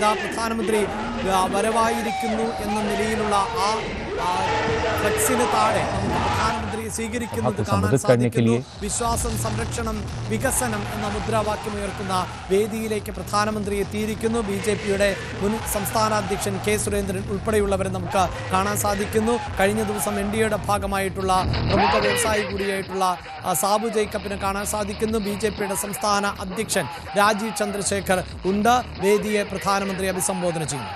ഇതാ പ്രധാനമന്ത്രി വരവായിരിക്കുന്നു എന്ന നിലയിലുള്ള ആ ഫ്ലെക്സിന് താഴെ നമുക്ക് പ്രധാനമന്ത്രിയെ സ്വീകരിക്കുന്നത് കാണാൻ സാധിക്കുന്നു. വിശ്വാസം, സംരക്ഷണം, വികസനം എന്ന മുദ്രാവാക്യം ഉയർത്തുന്ന വേദിയിലേക്ക് പ്രധാനമന്ത്രി എത്തിയിരിക്കുന്നു. BJPയുടെ മുൻ സംസ്ഥാന അധ്യക്ഷൻ K. സുരേന്ദ്രൻ ഉൾപ്പെടെയുള്ളവരെ നമുക്ക് കാണാൻ സാധിക്കുന്നു. കഴിഞ്ഞ ദിവസം NDAയുടെ ഭാഗമായിട്ടുള്ള പ്രമുഖ വ്യവസായി കൂടിയായിട്ടുള്ള സാബു ജേക്കബിനെ കാണാൻ സാധിക്കുന്നു. BJPയുടെ സംസ്ഥാന അധ്യക്ഷൻ രാജീവ് ചന്ദ്രശേഖർ ഉണ്ട്. വേദിയെ പ്രധാനമന്ത്രി അഭിസംബോധന ചെയ്യുന്നു.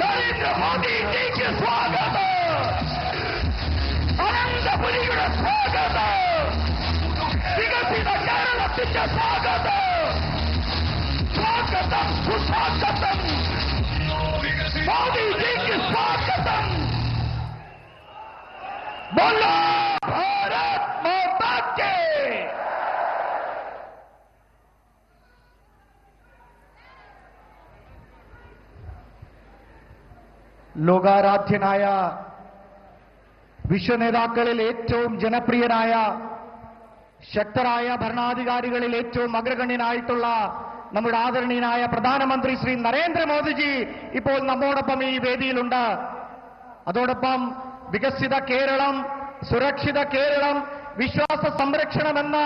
नरेंद्र मोदी जी के स्वागत अनंतपुरीയുടെ स्वागत विकसित കേരളത്തിന്റെ स्वागत स्वागतम सुस्वागतम मोदी जी के स्वागतम बोलो भारत माता के ലോകാരാധ്യനായ വിശ്വനേതാക്കളിൽ ഏറ്റവും ജനപ്രിയനായ ശക്തരായ ഭരണാധികാരികളിൽ ഏറ്റവും അഗ്രഗണ്യനായിട്ടുള്ള നമ്മുടെ ആദരണീയനായ പ്രധാനമന്ത്രി ശ്രീ നരേന്ദ്രമോദിജി ഇപ്പോൾ നമ്മോടൊപ്പം ഈ വേദിയിലുണ്ട്. അതോടൊപ്പം വികസിത കേരളം, സുരക്ഷിത കേരളം, വിശ്വാസ സംരക്ഷണം എന്ന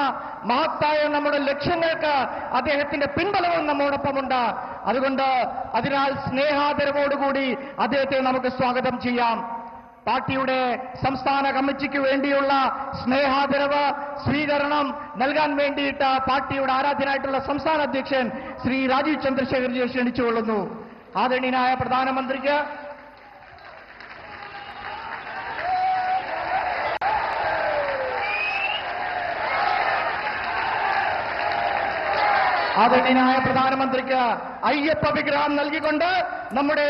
മഹത്തായ നമ്മുടെ ലക്ഷ്യങ്ങൾക്ക് അദ്ദേഹത്തിന്റെ പിൻബലവും നമ്മോടൊപ്പമുണ്ട്. അതുകൊണ്ട് അതിനാൽ സ്നേഹാദരവോടുകൂടി അദ്ദേഹത്തെ നമുക്ക് സ്വാഗതം ചെയ്യാം. പാർട്ടിയുടെ സംസ്ഥാന കമ്മിറ്റിക്ക് വേണ്ടിയുള്ള സ്നേഹാദരവ് സ്വീകരണം നൽകാൻ വേണ്ടിയിട്ട് പാർട്ടിയുടെ ആരാധ്യനായിട്ടുള്ള സംസ്ഥാന അധ്യക്ഷൻ ശ്രീ രാജീവ് ചന്ദ്രശേഖർജിയെ ക്ഷണിച്ചുകൊള്ളുന്നു. ആദരണീയനായ പ്രധാനമന്ത്രിക്ക് അയ്യപ്പ വിഗ്രഹം നൽകിക്കൊണ്ട് നമ്മുടെ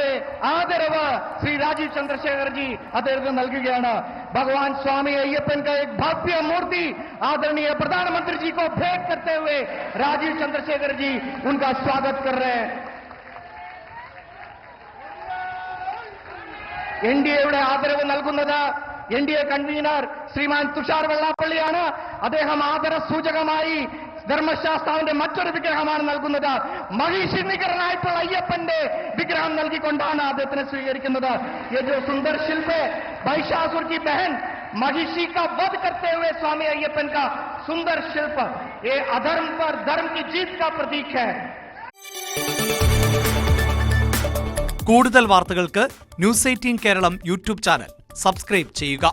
ആദരവ് ശ്രീ രാജീവ് ചന്ദ്രശേഖർജി അദ്ദേഹത്തിന് നൽകുകയാണ്. भगवान स्वामी अय्यप्पन का एक भव्य मूर्ति आदरणीय प्रधानमंत्री जी को भेंट करते हुए राजीव चंद्रशेखर जी उनका स्वागत कर रहे हैं. NDAയുടെ ആദരവ് നൽകുന്നത് NDA കൺവീനർ ശ്രീമാൻ തുഷാർ വെള്ളാപ്പള്ളിയാണ്. അദ്ദേഹം ആദര സൂചകമായി ധർമ്മശാസ്താവിന്റെ മറ്റൊരു വിഗ്രഹമാണ് നൽകുന്നത്. മഹിഷിനികരനായിട്ടുള്ള അയ്യപ്പന്റെ വിഗ്രഹം നൽകിക്കൊണ്ടാണ് അദ്ദേഹത്തിനെ സ്വീകരിക്കുന്നത്. ये जो सुंदर शिल्प है महिषासुर की बहन महिषी का वध करते हुए स्वामी अय्यप्पन का सुंदर शिल्प ये अधर्म पर धर्म की जीत का प्रतीक है. കൂടുതൽ വാർത്തകൾക്ക് news 18 Keralam YouTube channel subscribe ചെയ്യുക.